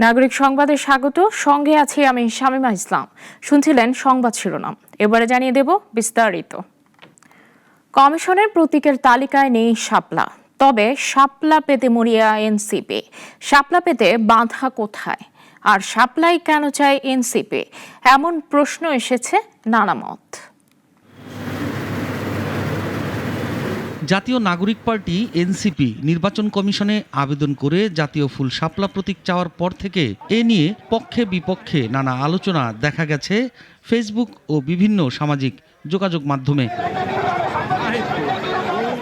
নাগরিক সংবাদে স্বাগত। সঙ্গে আছি আমি শামীমা ইসলাম। শুনছিলেন সংবাদ শিরোনাম, এবারে জানিয়ে দেব বিস্তারিত। কমিশনের প্রতীকের তালিকায় নেই শাপলা, তবে শাপলা পেতে মরিয়া এনসিপি। শাপলা পেতে বাধা কোথায়, আর শাপলাই কেন চায় এনসিপি? এমন প্রশ্ন এসেছে নানা মত। জাতীয় নাগরিক পার্টি এনসিপি নির্বাচন কমিশনে আবেদন করে জাতীয় ফুল শাপলা প্রতীক চাওয়ার পর থেকে এ নিয়ে পক্ষে বিপক্ষে নানা আলোচনা দেখা গেছে ফেসবুক ও বিভিন্ন সামাজিক যোগাযোগ মাধ্যমে।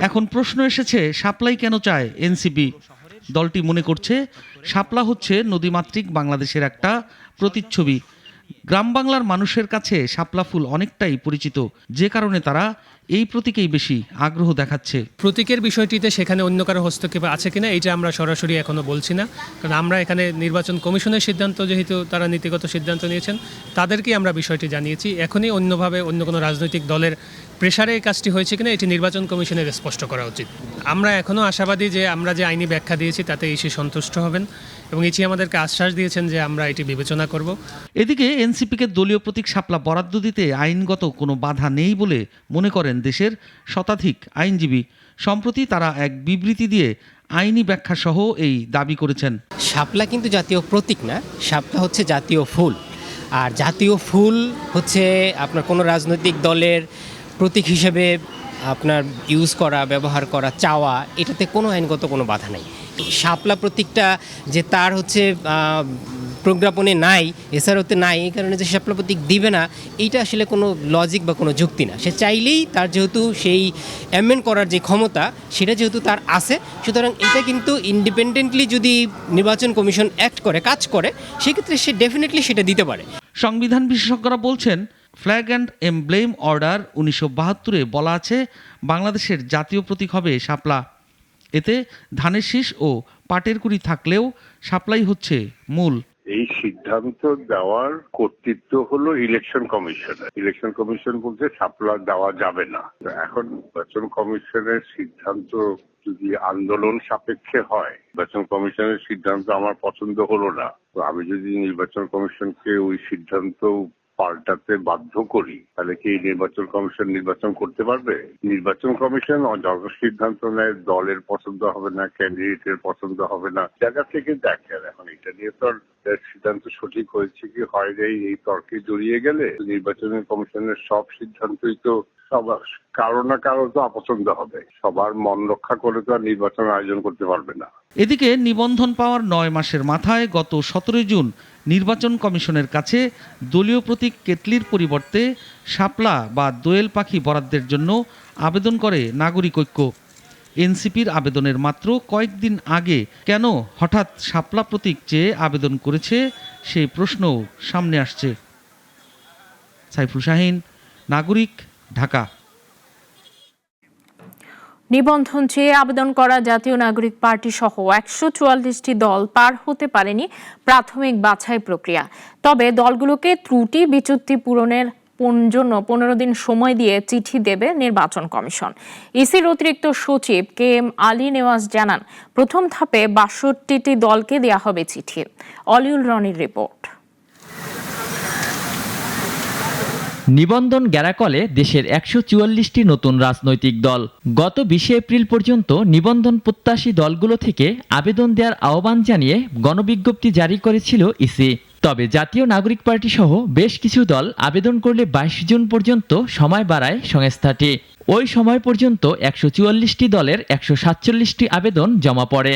এখন প্রশ্ন এসেছে, শাপলাই কেন চায় এনসিপি? দলটি মনে করছে শাপলা হচ্ছে নদীমাতৃক বাংলাদেশের একটা প্রতিচ্ছবি। গ্রাম বাংলার মানুষের কাছে শাপলা ফুল অনেকটাই পরিচিত, যে কারণে তারা এই প্রতীকেই বেশি আগ্রহ দেখাচ্ছে। প্রতীকের বিষয়টিতে সেখানে অন্য কারো হস্তক্ষেপ আছে কিনা এটা আমরা সরাসরি এখনো বলছি না, কারণ আমরা এখানে নির্বাচন কমিশনের সিদ্ধান্ত, যেহেতু তারা নীতিগত সিদ্ধান্ত নিয়েছেন, তাদেরকেই আমরা বিষয়টি জানিয়েছি। এখনই অন্যভাবে অন্য কোনো রাজনৈতিক দলের প্রেসারে এই কাজটি হয়েছে কিনা এটি নির্বাচন কমিশনের স্পষ্ট করা উচিত। আমরা এখনও আশাবাদী যে আমরা যে আইনি ব্যাখ্যা দিয়েছি তাতে ইসি সন্তুষ্ট হবেন এবং ইসি আমাদেরকে আশ্বাস দিয়েছেন যে আমরা এটি বিবেচনা করব। এদিকে এনসিপিকে দলীয় প্রতীক শাপলা বরাদ্দ দিতে আইনগত কোনো বাধা নেই বলে মনে করেন দেশের শতাধিক আইনজীবী। সম্প্রতি তারা এক বিবৃতি দিয়ে আইনি ব্যাখ্যা সহ এই দাবি করেছেন। শাপলা কিন্তু জাতীয় প্রতীক না, শাপলা হচ্ছে জাতীয় ফুল। আর জাতীয় ফুল হচ্ছে আপনার কোনো রাজনৈতিক দলের প্রতীক হিসেবে আপনার ইউজ করা, ব্যবহার করা, চাওয়া, এটাতে কোনো আইনগত কোনো বাধা নাই। শাপলা প্রতীকটা যে তার হচ্ছে প্রজ্ঞাপনে নাই, এসআরওতে নাই, এই কারণে যে শাপলা প্রতীক দিবে না, এইটা আসলে কোনো লজিক বা কোনো যুক্তি না। সে চাইলেই তার যেহেতু সেই অ্যামেন্ড করার যে ক্ষমতা সেটা যেহেতু তার আছে, সুতরাং এটা কিন্তু ইন্ডিপেন্ডেন্টলি যদি নির্বাচন কমিশন অ্যাক্ট করে, কাজ করে, সেক্ষেত্রে সে ডেফিনেটলি সেটা দিতে পারে। সংবিধান বিশেষজ্ঞরা বলছেন, ফ্ল্যাগ অ্যান্ড এমব্লেম অর্ডার 1972-এ বলা আছে বাংলাদেশের জাতীয় প্রতীক হবে শাপলা। এতে ধানের শীষ ও পাটের কুড়ি থাকলেও শাপলাই হচ্ছে মূল। এই সিদ্ধান্ত দেওয়ার কর্তৃত্ব হলো ইলেকশন কমিশনের। ইলেকশন কমিশন বলছে শাপলা দেওয়া যাবে না। এখন নির্বাচন কমিশনের সিদ্ধান্ত যদি আন্দোলন সাপেক্ষে হয়, নির্বাচন কমিশনের সিদ্ধান্ত আমার পছন্দ হলো না, তো আমি যদি নির্বাচন কমিশনকে ওই সিদ্ধান্ত পাল্টাতে বাধ্য করি, তাহলে কি নির্বাচন কমিশন নির্বাচন করতে পারবে? নির্বাচন কমিশন যত সিদ্ধান্ত নেয় দলের পছন্দ হবে না, ক্যান্ডিডেটের পছন্দ হবে না, জায়গা থেকে দেখেন। এখন এটা নিয়ে তো সিদ্ধান্ত সঠিক হয়েছে কি হয় নাই, এই তর্কে জড়িয়ে গেলে নির্বাচন কমিশনের সব সিদ্ধান্তই তো সবার কারো না কারো তো অপছন্দ হবে। সবার মন রক্ষা করে তো আর নির্বাচন আয়োজন করতে পারবে না। এদিকে নিবন্ধন পাওয়ার 9 মাসের মাথায় গত 17 জুন নির্বাচন কমিশনের কাছে দলীয় প্রতীক কেতলির পরিবর্তে শাপলা বা দোয়েল পাখি বরাদ্দের জন্য আবেদন করে নাগরিক ঐক্য। এনসিপির আবেদনের মাত্র কয়েকদিন আগে কেন হঠাৎ শাপলা প্রতীক চেয়ে আবেদন করেছে, সেই প্রশ্নও সামনে আসছে। সাইফুল শাহীন, নাগরিক, ঢাকা। নিবন্ধন চেয়ে আবেদন করা জাতীয় নাগরিক পার্টি সহ 144টি দল পার হতে পারেনি প্রাথমিক বাছাই প্রক্রিয়া। তবে দলগুলোকে ত্রুটি বিচ্যুতি পূরণের জন্য 15 দিন সময় দিয়ে চিঠি দেবে নির্বাচন কমিশন। ইসির অতিরিক্ত সচিব KM আলী নেওয়াজ জানান, প্রথম ধাপে 62টি দলকে দেয়া হবে চিঠি। অলিউল রনির রিপোর্ট। নিবন্ধন গ্যারাকলে দেশের 144টি নতুন রাজনৈতিক দল। গত 20 এপ্রিল পর্যন্ত নিবন্ধন প্রত্যাশী দলগুলো থেকে আবেদন দেওয়ার আহ্বান জানিয়ে গণবিজ্ঞপ্তি জারি করেছিল ইসি। তবে জাতীয় নাগরিক পার্টি সহ বেশ কিছু দল আবেদন করলে 22 জুন পর্যন্ত সময় বাড়ায় সংস্থাটি। ওই সময় পর্যন্ত 144টি দলের 147টি আবেদন জমা পড়ে।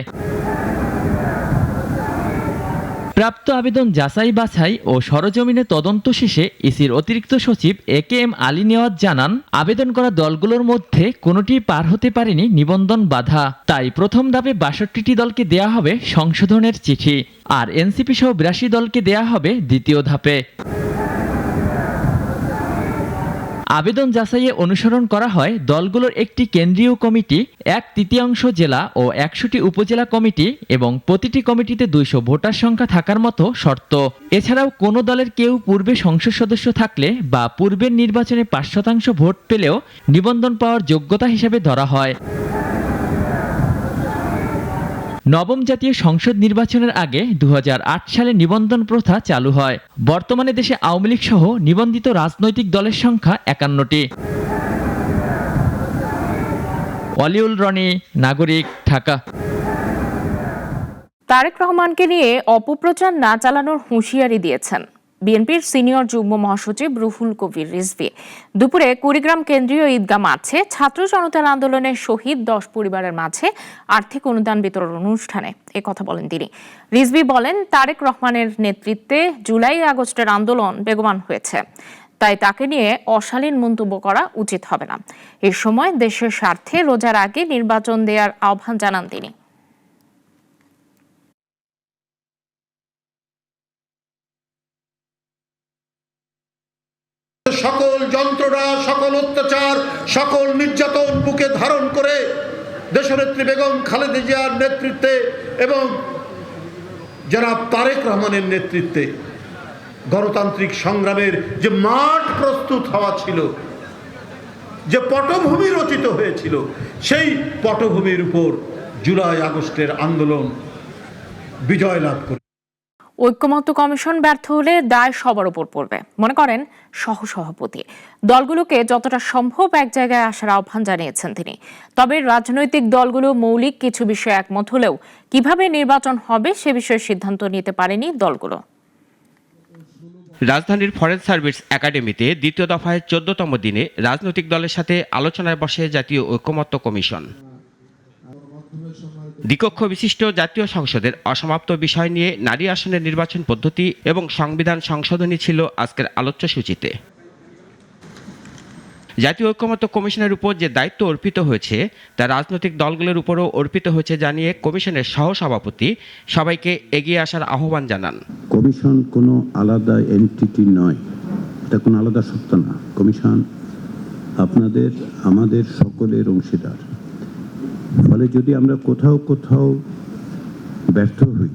প্রাপ্ত আবেদন যাচাই বাছাই ও সরজমিনে তদন্ত শেষে ইসির অতিরিক্ত সচিব KM আলী নেওয়াজ জানান, আবেদন করা দলগুলোর মধ্যে কোনোটি পার হতে পারেনি নিবন্ধন বাধা। তাই প্রথম ধাপে 62টি দলকে দেয়া হবে সংশোধনের চিঠি, আর এনসিপি সহ 82 দলকে দেয়া হবে দ্বিতীয় ধাপে। আবেদন যাচাইয়ে অনুসরণ করা হয় দলগুলোর একটি কেন্দ্রীয় কমিটি, 1/3 জেলা ও 100টি উপজেলা কমিটি এবং প্রতিটি কমিটিতে 200 ভোটার সংখ্যা থাকার মতো শর্ত। এছাড়াও কোনো দলের কেউ পূর্বে সংসদ সদস্য থাকলে বা পূর্বের নির্বাচনে 5% ভোট পেলেও নিবন্ধন পাওয়ার যোগ্যতা হিসেবে ধরা হয়। নবম জাতীয় সংসদ নির্বাচনের আগে 2008 সালে নিবন্ধন প্রথা চালু হয়। বর্তমানে দেশে আওয়ামী লীগ সহ নিবন্ধিত রাজনৈতিক দলের সংখ্যা 51টি। ওয়ালিউল রনি, নাগরিক, ঢাকা। তারেক রহমানকে নিয়ে অপপ্রচার না চালানোর হুঁশিয়ারি দিয়েছেন বিএনপির সিনিয়র যুগ্ম মহাসচিব রুহুল কবির রিজভী। দুপুরে কুড়িগ্রাম কেন্দ্রীয় ঈদগাহ মাঠে ছাত্র জনতার আন্দোলনের শহীদ 10 পরিবারের মাঝে আর্থিক অনুদান বিতরণ অনুষ্ঠানে কথা বলেন তিনি। রিজভী বলেন, তারেক রহমানের নেতৃত্বে জুলাই আগস্টের আন্দোলন বেগবান হয়েছে, তাই তাকে নিয়ে অশালীন মন্তব্য করা উচিত হবে না। এ সময় দেশের স্বার্থে রোজার আগে নির্বাচন দেওয়ার আহ্বান জানান তিনি। সকল যন্ত্রণা, সকল অত্যাচার, সকল নির্যাতন বুকে ধারণ করে দেশনেত্রী বেগম খালেদা জিয়ার নেতৃত্বে এবং জনাব তারেক রহমানের নেতৃত্বে গণতান্ত্রিক সংগ্রামের যে মাঠ প্রস্তুত হওয়া ছিল, যে পটভূমি রচিত হয়েছিল, সেই পটভূমির উপর জুলাই আগস্টের আন্দোলন বিজয় লাভ করে। ঐক্যমত্য কমিশন ব্যর্থ হলে দায় সবার উপর পড়বে, মনে করেন সহসভাপতি। দলগুলোকে যতটা সম্ভব এক জায়গায় আসার আহ্বান জানিয়েছেন তিনি। তবে রাজনৈতিক দলগুলো মৌলিক কিছু বিষয়ে একমত হলেও কিভাবে নির্বাচন হবে সে বিষয়ে সিদ্ধান্ত নিতে পারেনি দলগুলো। রাজধানীর ফরেস্ট সার্ভিস একাডেমিতে দ্বিতীয় দফায় 14তম দিনে রাজনৈতিক দলের সাথে আলোচনায় বসে জাতীয় ঐক্যমত্য কমিশন। দ্বিকক্ষ বিশিষ্ট জাতীয় সংসদের অসমাপ্ত বিষয় নিয়ে নারী আসনের নির্বাচন পদ্ধতি এবং সংবিধান সংশোধনী ছিল আজকের আলোচ্য সূচিতে। জাতীয় ঐক্যমত্য কমিশনের উপর যে দায়িত্ব অর্পিত হয়েছে তা রাজনৈতিক দলগুলোর উপরও অর্পিত হয়েছে জানিয়ে কমিশনের সহসভাপতি সবাইকে এগিয়ে আসার আহ্বান জানান। কমিশন কোনো আলাদা এন্টিটি নয়, এটা কোনো আলাদা সত্তা না। কমিশন আপনাদের আমাদের সকলের অংশীদার। ফলে যদি আমরা কোথাও কোথাও ব্যর্থ হই,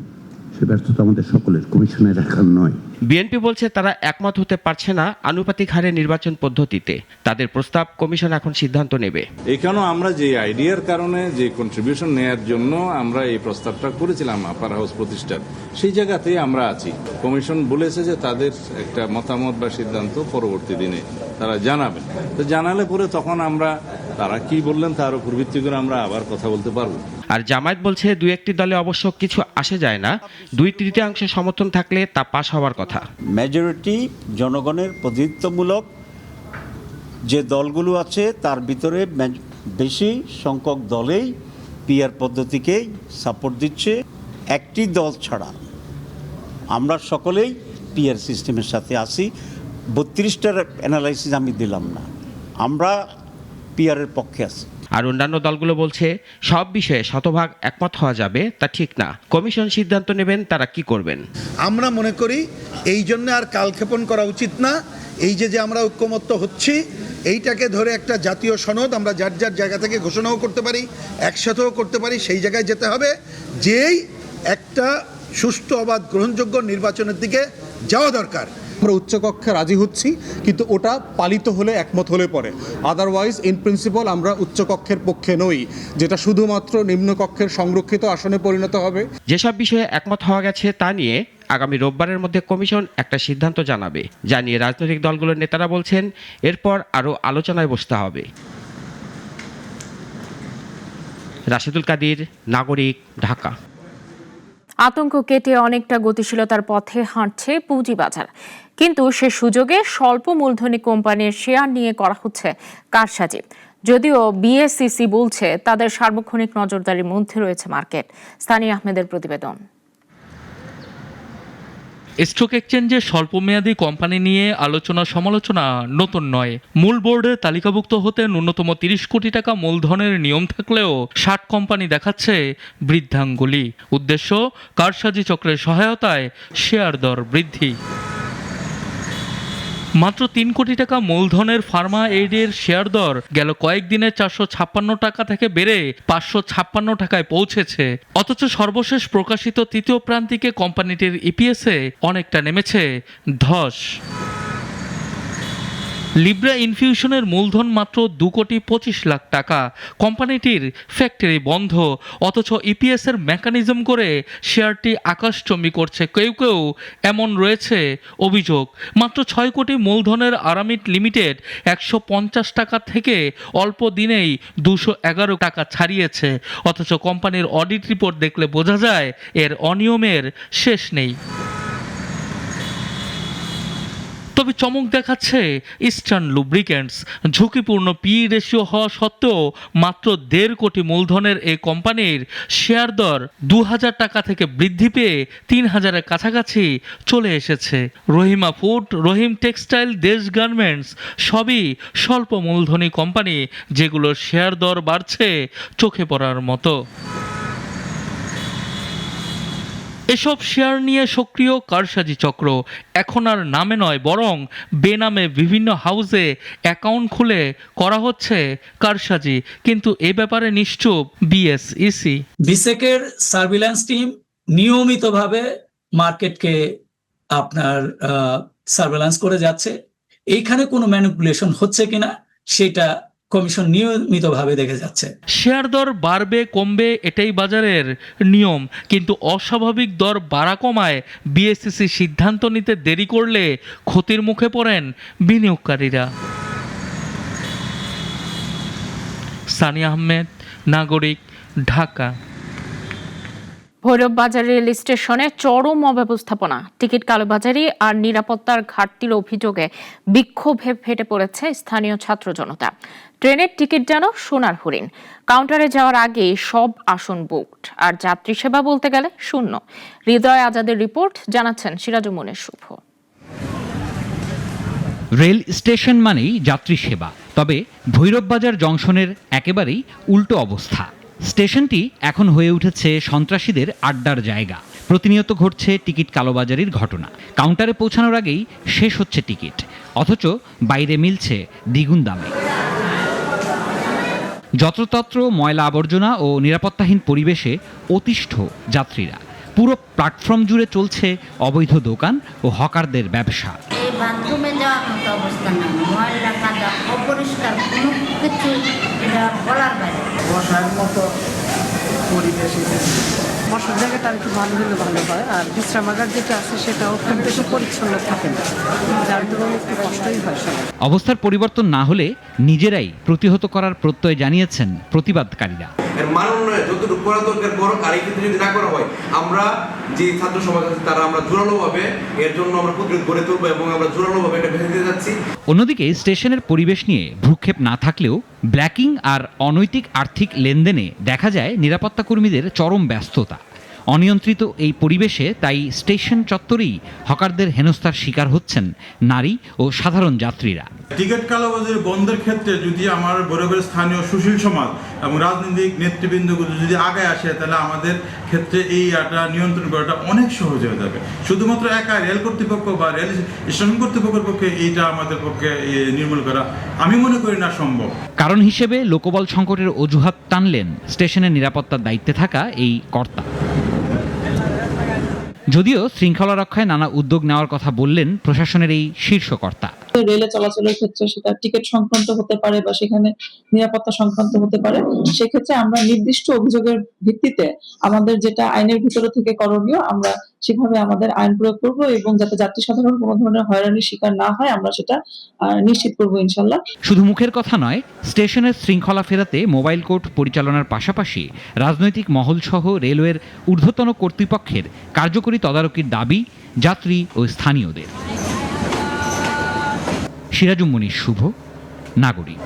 সে ব্যর্থতা আমাদের সকলের, কমিশনের একার নয়। বিএনপি বলছে তারা একমত হতে পারছে না আনুপাতিক হারে নির্বাচন পদ্ধতিতে। তাদের প্রস্তাব কমিশন এখন সিদ্ধান্ত নেবে। এখানেও আমরা যে আইডিয়ার কারণে যে কন্ট্রিবিউশন নেয়ার জন্য আমরা এই প্রস্তাবটা করেছিলাম আপার হাউস প্রতিষ্ঠার, সেই জায়গাতেই আমরা আছি। কমিশন বলেছে যে তাদের একটা মতামত বা সিদ্ধান্ত পরবর্তী দিনে তারা জানাবেন। তো জানালে পরে তখন আমরা তারা কি বললেন তার উপর ভিত্তি করে আমরা আবার কথা বলতে পারবো। আর জামায়াত বলছে দুই একটি দলে অবশ্য কিছু আসে যায় না, 2/3 সমর্থন থাকলে তা পাশ হওয়ার কথা। মেজরিটি জনগণের প্রতিনিধিত্বমূলক যে দলগুলো আছে তার ভিতরে বেশি সংখ্যক দলেই পিআর পদ্ধতিকেই সাপোর্ট দিচ্ছে। একটি দল ছাড়া আমরা সকলেই পিআর সিস্টেমের সাথে আছি। 32টার অ্যানালাইসিস আমি দিলাম না, আমরা পিআরের পক্ষে আছি। আর অন্যান্য দলগুলো বলছে সব বিষয়ে শতভাগ একমত হওয়া যাবে তা ঠিক না, কমিশন সিদ্ধান্ত নেবেন তারা কি করবেন। আমরা মনে করি এই জন্য আর কালক্ষেপণ করা উচিত না। এই যে আমরা ঐক্যমত্য হচ্ছি, এইটাকে ধরে একটা জাতীয় সনদ আমরা যার যার জায়গা থেকে ঘোষণাও করতে পারি, একসাথেও করতে পারি। সেই জায়গায় যেতে হবে যেই একটা সুষ্ঠু অবাধ গ্রহণযোগ্য নির্বাচনের দিকে যাওয়া দরকার। আমরা উচ্চকক্ষে রাজি হচ্ছি, কিন্তু ওটা পালিত হলে একমত হলে পরে। আদারওয়াইজ ইন প্রিন্সিপাল আমরা উচ্চকক্ষের পক্ষে নই, যেটা শুধুমাত্র নিম্নকক্ষের সংরক্ষিত আসনে পরিণত হবে। যেসব বিষয়ে একমত হওয়া গেছে তা নিয়ে আগামী রোববারের মধ্যে কমিশন একটা সিদ্ধান্ত জানাবে, জানিয়ে রাজনৈতিক দলগুলোর নেতারা বলছেন এরপর আরও আলোচনায় বসতে হবে। রাশেদুল কাদির, নাগরিক, ঢাকা। আতঙ্ক কেটে অনেকটা গতিশীলতার পথে হাঁটছে পুঁজিবাজার, কিন্তু সে সুযোগে স্বল্প মূলধনী কোম্পানির শেয়ার নিয়ে করা হচ্ছে কারসাজি। যদিও বিএসইসি বলছে তাদের সার্বক্ষণিক নজরদারির মধ্যে রয়েছে মার্কেট। স্থানীয় আহমেদের প্রতিবেদন। স্টক এক্সচেঞ্জে স্বল্পমেয়াদী কোম্পানি নিয়ে আলোচনা সমালোচনা নতুন নয়। মূল বোর্ডে তালিকাভুক্ত হতে ন্যূনতম 30 কোটি টাকা মূলধনের নিয়ম থাকলেও 60 কোম্পানি দেখাচ্ছে বৃদ্ধাঙ্গুলি। উদ্দেশ্য কারসাজি চক্রের সহায়তায় শেয়ার দর বৃদ্ধি। মাত্র 3 কোটি টাকা মূলধনের ফার্মা এইডের শেয়ার দর গেল কয়েকদিনে 456 টাকা থেকে বেড়ে 556 টাকায় পৌঁছেছে। অথচ সর্বশেষ প্রকাশিত তৃতীয় প্রান্তিকে কোম্পানিটির ইপিএসে অনেকটা নেমেছে ধস। লিব্রা ইনফিউশনের মূলধন মাত্র 2,25,00,000 টাকা। কোম্পানিটির ফ্যাক্টরি বন্ধ, অথচ ইপিএস এর মেকানিজম করে শেয়ারটি আকাশচুম্বী করছে কেউ কেউ, এমন রয়েছে অভিযোগ। মাত্র 6 কোটি মূলধনের আরামিট লিমিটেড 150 টাকা থেকে অল্প দিনেই 211 টাকা ছাড়িয়েছে, অথচ কোম্পানির অডিট রিপোর্ট দেখলে বোঝা যায় এর অনিয়মের শেষ নেই। তবে চমক দেখাচ্ছে ইস্টার্ন লুব্রিকেন্টস। ঝুঁকিপূর্ণ পি রেশিও হওয়া সত্ত্বেও মাত্র 1.5 কোটি মূলধনের এই কোম্পানির শেয়ার দর 2,000 টাকা থেকে বৃদ্ধি পেয়ে 3,000-এর কাছাকাছি চলে এসেছে। রহিমা ফুড, রহিম টেক্সটাইল, দেশ গার্মেন্টস সবই স্বল্প মূলধনী কোম্পানি, যেগুলোর শেয়ার দর বাড়ছে চোখে পড়ার মতো। এসব শেয়ার নিয়ে সক্রিয় কারসাজি চক্র। এখন আর নামে নয়, বরং বেনামে বিভিন্ন হাউসে অ্যাকাউন্ট খুলে করা হচ্ছে কারসাজি। কিন্তু এ ব্যাপারে নিশ্চুপ বিএসইসি। বিসেকের সার্ভিল্যান্স টিম নিয়মিতভাবে মার্কেটকে আপনার সার্ভিল্যান্স করে যাচ্ছে। এইখানে কোনো ম্যানিপুলেশন হচ্ছে কিনা সেটা কমিশন নিয়মিতভাবে দেখে যাচ্ছে। শেয়ার দর বাড়বে কমবে এটাই বাজারের নিয়ম, কিন্তু অস্বাভাবিক দর বাড়া কমায় বিএসইসি সিদ্ধান্ত নিতে দেরি করলে ক্ষতির মুখে পড়েন বিনিয়োগকারীরা। সানিয়া আহমেদ, নাগরিক, ঢাকা। ভৈরব বাজার রেল স্টেশনে চরম অব্যবস্থাপনা, টিকিট কালোবাজারি আর নিরাপত্তার ঘাটতির অভিযোগে বিক্ষোভে ফেটে পড়েছে স্থানীয় ছাত্র জনতা। ট্রেনের টিকিট যেন সোনার হরিণ, কাউন্টারে যাওয়ার আগে সব আসন বুকড, আর যাত্রী সেবা বলতে গেলে শূন্য। হৃদয় আজাদের রিপোর্ট, জানাচ্ছেন সিরাজুমনের শুভ। রেল স্টেশন মানেই যাত্রী সেবা, তবে ভৈরব বাজার জংশনের একেবারেই উল্টো অবস্থা। স্টেশনটি এখন হয়ে উঠেছে সন্ত্রাসীদের আড্ডার জায়গা। প্রতিনিয়ত ঘটছে টিকিট কালোবাজারির ঘটনা। কাউন্টারে পৌঁছানোর আগেই শেষ হচ্ছে টিকিট, অথচ বাইরে মিলছে দ্বিগুণ দামে। যত্রতত্র ময়লা আবর্জনা ও নিরাপত্তাহীন পরিবেশে অতিষ্ঠ যাত্রীরা। পুরো প্ল্যাটফর্ম জুড়ে চলছে অবৈধ দোকান ও হকারদের ব্যবসা। বাথরুমে যাওয়ার মতো অবস্থা না, ময়লা কাদা অপরিষ্কার, কোনো কিছু এটা বলার বাইরে। বসার মতো পরিবেশ, বসার জায়গাটা একটু ভালো হলে ভালো হয়, আর বিশ্রামাগার যেটা আছে সেটাও খুব বেশি পরিচ্ছন্ন থাকে না, যার জন্য একটু কষ্টই হয় সবাই। অবস্থার পরিবর্তন না হলে নিজেরাই প্রতিহত করার প্রত্যয় জানিয়েছেন প্রতিবাদকারীরা। মাননীয় যতটুকু করা দরকার বড়, আর এই ক্ষেত্রে যদি না করা হয়, আমরা যে ছাত্র সমাজ আছে তারা আমরা জোরালোভাবে এর জন্য আমরা প্রতিরোধ গড়ে তুলবো এবং আমরা জোরালোভাবে এটা ভেঙে দিতে যাচ্ছি। অন্যদিকে স্টেশনের পরিবেশ নিয়ে ভ্রুক্ষেপ না থাকলেও ব্ল্যাকিং আর অনৈতিক আর্থিক লেনদেনে দেখা যায় নিরাপত্তা কর্মীদের চরম ব্যস্ততা। অনিয়ন্ত্রিত এই পরিবেশে তাই স্টেশন চত্বরেই হকারদের হেনস্থার শিকার হচ্ছেন নারী ও সাধারণ যাত্রীরা। টিকিট কালোবাজারি বন্ধের ক্ষেত্রে যদি আমার বরাবর স্থানীয় সুশীল সমাজ এবং রাজনৈতিক নেতৃবৃন্দগুলো যদি আগে আসে, তাহলে আমাদের ক্ষেত্রে এই নিয়ন্ত্রণ করাটা অনেক সহজ হয়ে যাবে। শুধুমাত্র একা রেল কর্তৃপক্ষ বা রেল স্টেশন কর্তৃপক্ষের পক্ষে এইটা আমাদের পক্ষে নির্মূল করা আমি মনে করি না সম্ভব। কারণ হিসেবে লোকবল সংকটের অজুহাত টানলেন স্টেশনের নিরাপত্তার দায়িত্বে থাকা এই কর্তা। যদিও শৃঙ্খলা রক্ষায় নানা উদ্যোগ নেওয়ার কথা বললেন প্রশাসনের এই শীর্ষকর্তা। রেলে চলাচলের ক্ষেত্রে সেটা টিকিট সংক্রান্ত হতে পারে বা সেখানে নিরাপত্তা সংক্রান্ত হতে পারে, সেক্ষেত্রে আমরা নির্দিষ্ট অভিযোগের ভিত্তিতে আমাদের যেটা আইনের ভিতরে থেকে করণীয় আমরা সেভাবে আমাদের আইন প্রয়োগ করব, এবং যাতে যাত্রী সাধারণ কোনো ধরনের হয়রানির শিকার না হয় আমরা সেটা নিশ্চিত করব ইনশাল্লাহ। শুধু মুখের কথা নয়, স্টেশনের শৃঙ্খলা ফেরাতে মোবাইল কোর্ট পরিচালনার পাশাপাশি রাজনৈতিক মহল সহ রেলওয়ের ঊর্ধ্বতন কর্তৃপক্ষের কার্যকরী তদারকির দাবি যাত্রী ও স্থানীয়দের। সিরাজুমনির শুভ, নাগরিক।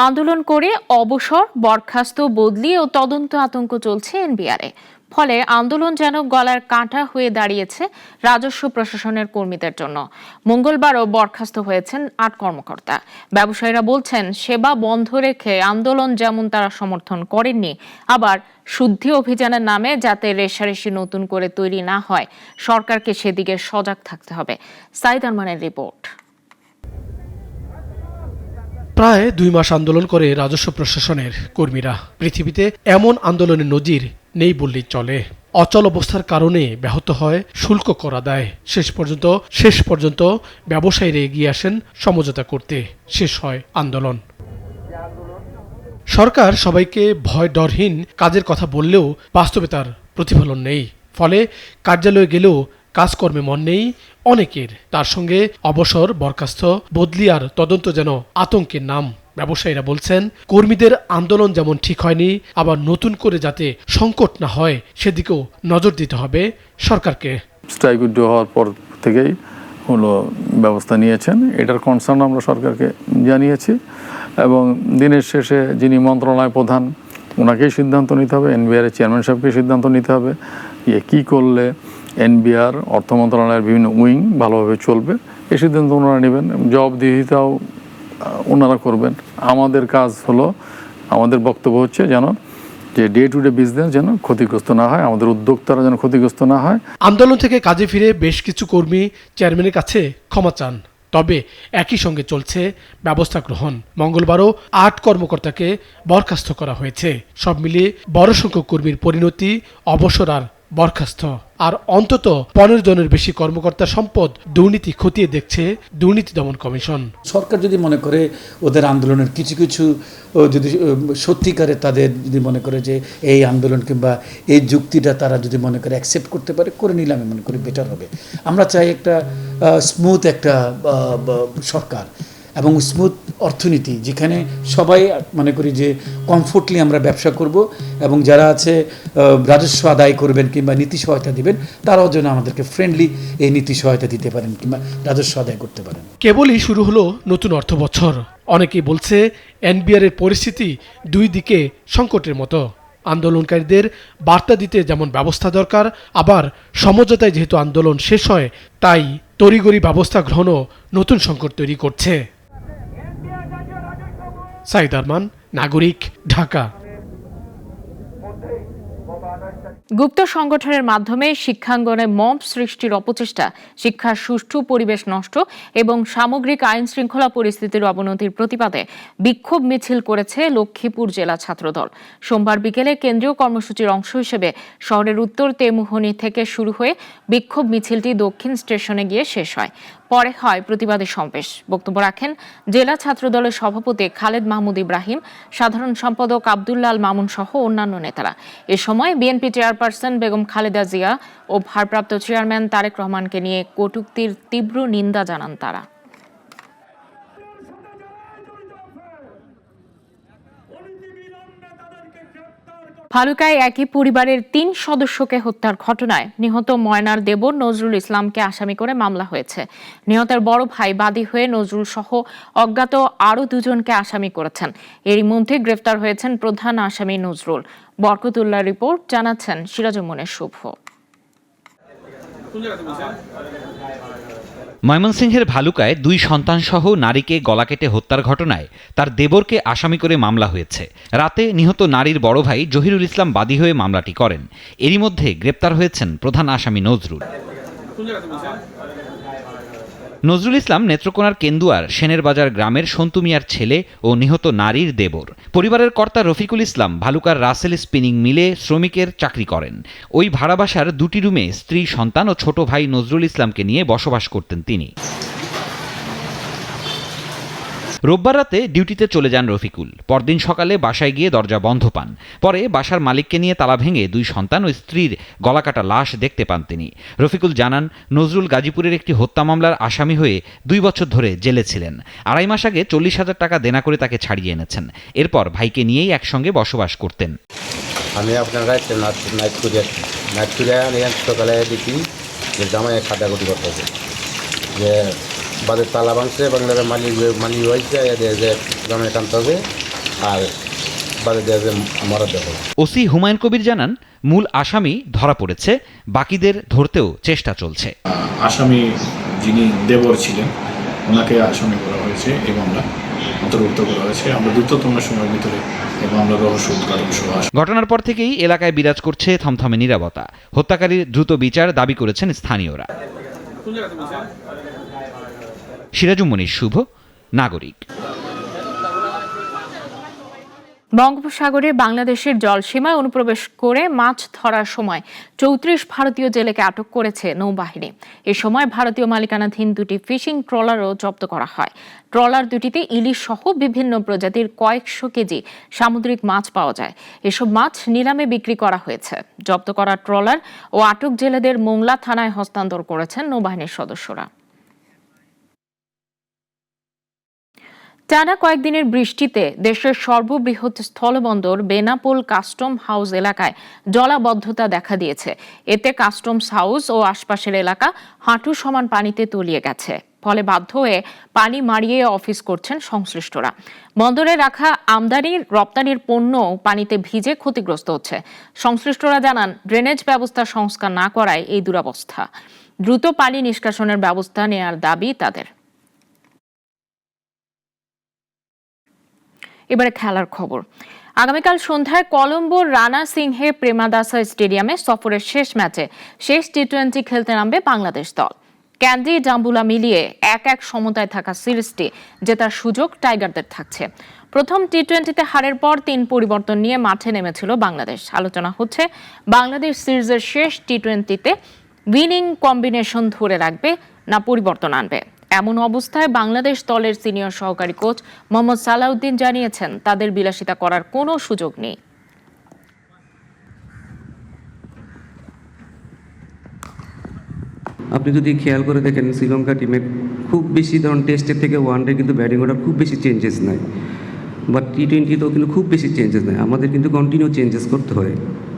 আন্দোলন করে অবসর, বরখাস্ত, বদলি ও তদন্ত আতঙ্ক চলছে এনবিআরে। ফলে আন্দোলন যেন গলার কাঁটা হয়ে দাঁড়িয়েছে রাজস্ব প্রশাসনের কর্মীদের জন্য। মঙ্গলবারও বরখাস্ত হয়েছেন 8 কর্মকর্তা। ব্যবসায়ীরা বলছেন, সেবা বন্ধ রেখে আন্দোলন যেমন তারা সমর্থন করেননি, আবার শুদ্ধি অভিযানের নামে যাতে রেশারেশি নতুন করে তৈরি না হয়, সরকারকে সেদিকে সজাগ থাকতে হবে। সাইদ আরমানের রিপোর্ট। প্রায় 2 মাস আন্দোলন করে রাজস্ব প্রশাসনের কর্মীরা। পৃথিবীতে এমন আন্দোলনের নজির নেই বললেই চলে। অচল অবস্থার কারণে ব্যাহত হয় শুল্ক কর আদায়। শেষ পর্যন্ত ব্যবসায়ীরা এগিয়ে আসেন সমঝোতা করতে, শেষ হয় আন্দোলন। সরকার সবাইকে ভয় ডরহীন কাজের কথা বললেও বাস্তবে তার প্রতিফলন নেই। ফলে কার্যালয়ে গেলেও কাজকর্মে মন নেই অনেকের। তার সঙ্গে অবসর, বরখাস্ত, বদলি আর তদন্ত যেন আতঙ্কের নাম। ব্যবসায়ীরা বলছেন, কর্মীদের আন্দোলন যেমন ঠিক হয়নি, আবার নতুন করে যাতে সংকট না হয় সেদিকেও নজর দিতে হবে সরকারকে। স্ট্রাইক উইথড্র হওয়ার পর থেকেই হলো ব্যবস্থা নিয়েছেন, এটার কনসার্ন আমরা সরকারকে জানিয়েছি এবং দিনের শেষে যিনি মন্ত্রণালয় প্রধান ওনাকেই সিদ্ধান্ত নিতে হবে, এনবিআর চেয়ারম্যান সাহেবকে সিদ্ধান্ত নিতে হবে কী করলে এনবিআর অর্থ মন্ত্রণালয়ের বিভিন্ন উইং ভালোভাবে চলবে, এই সিদ্ধান্ত ওনারা নেবেন। জবাবদিহিতাও ওনারা করবেন। আমাদের কাজ হলো, আমাদের বক্তব্য হচ্ছে যেন যে ডে টু ডে বিজনেস যেন ক্ষতিগ্রস্ত না হয়, আমাদের উদ্যোক্তারা যেন ক্ষতিগ্রস্ত না হয়। আন্দোলন থেকে কাজে ফিরে বেশ কিছু কর্মী চেয়ারম্যানের কাছে ক্ষমা চান, তবে একই সঙ্গে চলছে ব্যবস্থা গ্রহণ। মঙ্গলবারও ৮ কর্মকর্তাকে বরখাস্ত করা হয়েছে। সব মিলিয়ে বড় সংখ্যক কর্মীর পরিণতি অবসর আর বরখাস্ত। আর অন্তত 15 জনের বেশি কর্মকর্তার সম্পদ দুর্নীতি খতিয়ে দেখছে দুর্নীতি দমন কমিশন। সরকার যদি মনে করে ওদের আন্দোলনের কিছু কিছু যদি সত্যিকারে তাদের যদি মনে করে যে এই আন্দোলন কিংবা এই যুক্তিটা তারা যদি মনে করে অ্যাকসেপ্ট করতে পারে, করে নিলে আমি মনে করি বেটার হবে। আমরা চাই একটা স্মুথ একটা সরকার এবং স্মুথ অর্থনীতি, যেখানে সবাই মনে করি যে কমফোর্টলি আমরা ব্যবসা করব এবং যারা আছে রাজস্ব আদায় করবেন কিংবা নীতি সহায়তা দিবেন তারাও যেন আমাদেরকে ফ্রেন্ডলি এই নীতি সহায়তা দিতে পারেন কিংবা রাজস্ব আদায় করতে পারেন। কেবলই শুরু হলো নতুন অর্থ বছর। অনেকেই বলছে এনবিআর এর পরিস্থিতি দুই দিকে সংকটের মতো। আন্দোলনকারীদের বার্তা দিতে যেমন ব্যবস্থা দরকার, আবার সমঝোতায় যেহেতু আন্দোলন শেষ হয় তাই তড়িঘড়ি ব্যবস্থা গ্রহণও নতুন সংকট তৈরি করছে। সাইদ আরমান, নাগরিক, ঢাকা। গুপ্ত সংগঠনের মাধ্যমে শিক্ষাঙ্গনে মব সৃষ্টির অপচেষ্টা, শিক্ষার সুষ্ঠু পরিবেশ নষ্ট এবং সামগ্রিক আইন শৃঙ্খলা পরিস্থিতির অবনতির প্রতিবাদে বিক্ষোভ মিছিল করেছে লক্ষ্মীপুর জেলা ছাত্রদল। সোমবার বিকেলে কেন্দ্রীয় কর্মসূচির অংশ হিসেবে শহরের উত্তর তেমুহনী থেকে শুরু হয়ে বিক্ষোভ মিছিলটি দক্ষিণ স্টেশনে গিয়ে শেষ হয়। পরে হয় প্রতিবাদী সমাবেশ। বক্তব্য রাখেন জেলা ছাত্রদলের সভাপতি খালেদ মাহমুদ ইব্রাহিম, সাধারণ সম্পাদক আব্দুল্লাল মামুন সহ অন্যান্য নেতারা। এ সময় বিএনপি চেয়ারপারসন বেগম খালেদা জিয়া ও ভারপ্রাপ্ত চেয়ারম্যান তারেক রহমানকে নিয়ে কটূক্তির তীব্র নিন্দা জানান তারা। ভালুকায় একই পরিবারের 3 সদস্যকে হত্যার ঘটনায় নিহত ময়নার দেবর নজরুল ইসলামকে আসামি করে মামলা হয়েছে। নিহতের বড় ভাই বাদী হয়ে নজরুল সহ অজ্ঞাত আরও 2 জনকে আসামি করেছেন। এরই মধ্যে গ্রেফতার হয়েছেন প্রধান আসামি নজরুল। বরকতুল্লাহ রিপোর্ট, জানাচ্ছেন সিরাজুমনের শুভ। ময়মনসিংহের ভালুকায় 2 সন্তানসহ নারীকে গলা কেটে হত্যার ঘটনায় তার দেবরকে আসামি করে মামলা হয়েছে। রাতে নিহত নারীর বড় ভাই জহিরুল ইসলাম বাদী হয়ে মামলাটি করেন। এরই মধ্যে গ্রেপ্তার হয়েছেন প্রধান আসামি নজরুল। নজরুল ইসলাম নেত্রকোনার কেন্দুয়ার সেনের বাজার গ্রামের সন্তু মিয়ার ছেলে ও নিহত নারীর দেবর। পরিবারের কর্তা রফিকুল ইসলাম ভালুকার রাসেল স্পিনিং মিলে শ্রমিকের চাকরি করেন। ওই ভাড়া বাসার 2টি রুমে স্ত্রী, সন্তান ও ছোট ভাই নজরুল ইসলামকে নিয়ে বসবাস করতেন তিনি। রোববার রাতে ডিউটিতে চলে যান রফিকুল। পরদিন সকালে বাসায় গিয়ে দরজা বন্ধ পান। পরে বাসার মালিককে নিয়ে তালা ভেঙে 2 সন্তান ও স্ত্রীর গলাকাটা লাশ দেখতে পান তিনি। রফিকুল জানান, নজরুল গাজীপুরের একটি হত্যা মামলার আসামি হয়ে 2 বছর ধরে জেলে ছিলেন। 2.5 মাস আগে 40,000 টাকা দেনা করে তাকে ছাড়িয়ে এনেছেন। এরপর ভাইকে নিয়েই একসঙ্গে বসবাস করতেন। আমি আপনার নাইট করে সকালে দেখি যে জামাই কাটাকুটি করতেছে, যে বাদের তালা ভাঙছে, বাংলার মালিক হয়েছে, যে জামাই কানতেছে আর বাদে যে মরা দেখো। ওসি হুমায়ুন কবির জানান, মূল আসামি ধরা পড়েছে, বাকিদের ধরতেও চেষ্টা চলছে। আসামি যিনি দেবর ছিলেন ওনাকে আসামি করা হয়েছে, এই মামলা অন্তর্ভুক্ত করা হয়েছে। আমরা দ্রুততম সময়ের ভিতরে এই মামলার রহস্য উদ্ঘাটন সহ। ঘটনার পর থেকেই এলাকায় বিরাজ করছে থমথমে নীরবতা। হত্যাকারীর দ্রুত বিচার দাবি করেছেন স্থানীয়রা। সিরাজুমনির শুভ, নাগরিক। বঙ্গোপসাগরে বাংলাদেশের জলসীমায় অনুপ্রবেশ করে মাছ ধরার সময় ৩৪ ভারতীয় জেলেকে আটক করেছে নৌবাহিনী। এ সময় ভারতীয় মালিকানাধীন দুটি ফিশিং ট্রলারও জব্দ করা হয়। ট্রলার দুটিতে ইলিশ সহ বিভিন্ন প্রজাতির কয়েকশো কেজি সামুদ্রিক মাছ পাওয়া যায়। এসব মাছ নিলামে বিক্রি করা হয়েছে। জব্দ করা ট্রলার ও আটক জেলেদের মোংলা থানায় হস্তান্তর করেছেন নৌবাহিনীর সদস্যরা। টানা কয়েকদিনের বৃষ্টিতে দেশের সর্ববৃহৎ স্থলবন্দর বেনাপোল কাস্টম হাউস এলাকায় জলাবদ্ধতা দেখা দিয়েছে। এতে কাস্টমস হাউস ও আশপাশের এলাকা হাঁটু সমান পানিতে তলিয়ে গেছে। ফলে বাধ্য হয়ে পানি মারিয়ে অফিস করছেন সংশ্লিষ্টরা। বন্দরে রাখা আমদানি রপ্তানির পণ্য পানিতে ভিজে ক্ষতিগ্রস্ত হচ্ছে। সংশ্লিষ্টরা জানান, ড্রেনেজ ব্যবস্থা সংস্কার না করায় এই দুরবস্থা। দ্রুত পানি নিষ্কাশনের ব্যবস্থা নেওয়ার দাবি তাদের। এবারে খেলার খবর। আগামীকাল সন্ধ্যায় কলম্বোর রানা সিংহে প্রেমাদাসা স্টেডিয়ামে সফরের শেষ ম্যাচে শেষ টি-20 খেলতে নামবে বাংলাদেশ দল। ক্যান্ডি ডাম্বুলা মিলিয়ে 1-1 সমতায় থাকা সিরিজটি জেতার সুযোগ টাইগারদের থাকছে। প্রথম টি-20তে হারের পর 3 পরিবর্তন নিয়ে মাঠে নেমেছিল বাংলাদেশ। আলোচনা হচ্ছে বাংলাদেশ সিরিজের শেষ টি-20তে উইনিং কম্বিনেশন ধরে রাখবে না পরিবর্তন আনবে। এমন অবস্থায় বাংলাদেশ দলের সিনিয়র সহকারী কোচ মোহাম্মদ সালাউদ্দিন জানিয়েছেন, তাদের বিলাসিতা করার কোনো সুযোগ নেই। আপনি যদি খেয়াল করে দেখেন, শ্রীলঙ্কা টিমের খুব বেশি ধরুন টেস্টের থেকে ওয়ানডে কিন্তু ব্যাটিং অর্ডার খুব বেশি চেঞ্জেস নাই, বাট টি-20তেও কিন্তু খুব বেশি চেঞ্জেস নাই। আমাদের কিন্তু কন্টিনিউ চেঞ্জেস করতে হয়।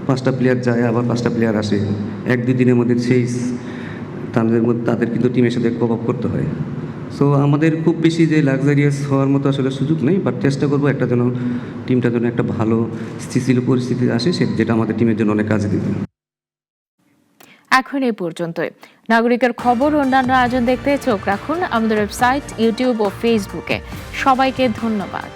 5টা প্লেয়ার যায়, আবার 5টা প্লেয়ার আসে, 1-2 দিনের মধ্যে তাদের কিন্তু টিমের সাথে কোপ আপ করতে হয়। সো আমাদের খুব বেশি যে লাক্সারিয়াস হওয়ার মতো আসলে সুযোগ নেই, বাট চেষ্টা করবো একটা যেন টিমটার জন্য একটা ভালো স্থিতিশীল পরিস্থিতি আসে, যেটা আমাদের টিমের জন্য অনেক কাজে দিবে। এখন এই পর্যন্তই। নাগরিকের খবর অন্যান্য আয়োজন দেখতে চোখ রাখুন আমাদের ওয়েবসাইট, ইউটিউব ও ফেসবুকে। সবাইকে ধন্যবাদ।